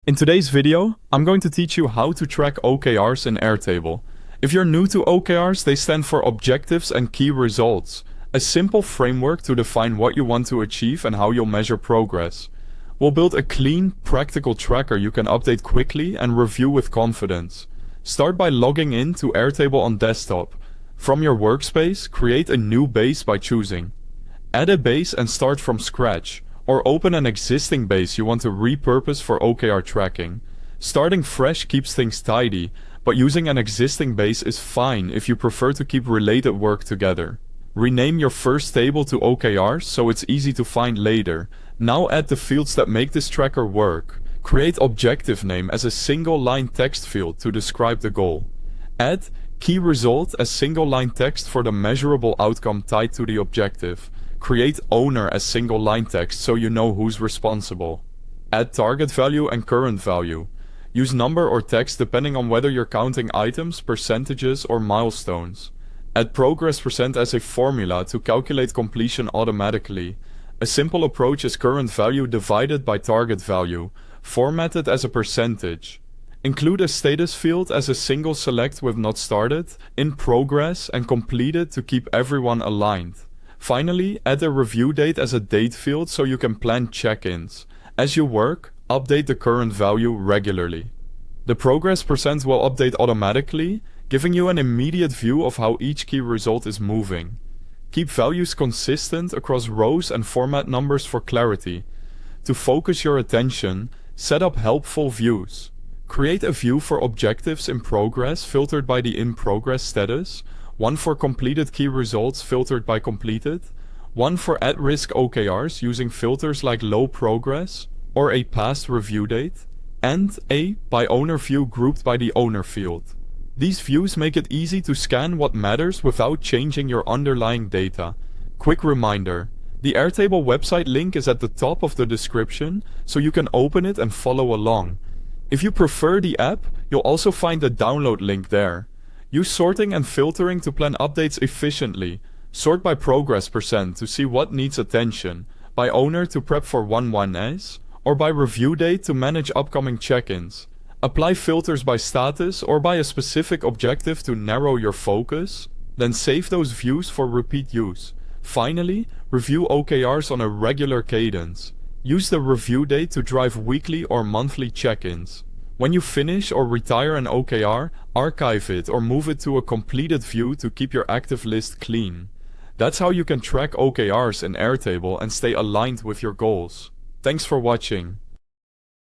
In today's video, I'm going to teach you how to track OKRs in Airtable. If you're new to OKRs, they stand for Objectives and Key Results, a simple framework to define what you want to achieve and how you'll measure progress. We'll build a clean, practical tracker you can update quickly and review with confidence. Start by logging in to Airtable on desktop. From your workspace, create a new base by choosing Add a base and start from scratch, or open an existing base you want to repurpose for OKR tracking. Starting fresh keeps things tidy, but using an existing base is fine if you prefer to keep related work together. Rename your first table to OKRs so it's easy to find later. Now add the fields that make this tracker work. Create objective name as a single line text field to describe the goal. Add key result as single line text for the measurable outcome tied to the objective. Create owner as single line text so you know who's responsible. Add target value and current value. Use number or text depending on whether you're counting items, percentages, or milestones. Add progress % as a formula to calculate completion automatically. A simple approach is current value divided by target value, formatted as a percentage. Include a status field as a single select with not started, in progress, and completed to keep everyone aligned. Finally, add a review date as a date field so you can plan check-ins. As you work, update the current value regularly. The progress % will update automatically, giving you an immediate view of how each key result is moving. Keep values consistent across rows and format numbers for clarity. To focus your attention, set up helpful views. Create a view for objectives in progress filtered by the in progress status, one for completed key results filtered by completed, one for at-risk OKRs using filters like low progress or a past review date, and a by owner view grouped by the owner field. These views make it easy to scan what matters without changing your underlying data. Quick reminder, the Airtable website link is at the top of the description, so you can open it and follow along. If you prefer the app, you'll also find the download link there. Use sorting and filtering to plan updates efficiently. Sort by progress % to see what needs attention, by owner to prep for 1/1s, or by review date to manage upcoming check-ins. Apply filters by status or by a specific objective to narrow your focus, then save those views for repeat use. Finally, review OKRs on a regular cadence. Use the review date to drive weekly or monthly check-ins. When you finish or retire an OKR, archive it or move it to a completed view to keep your active list clean. That's how you can track OKRs in Airtable and stay aligned with your goals. Thanks for watching.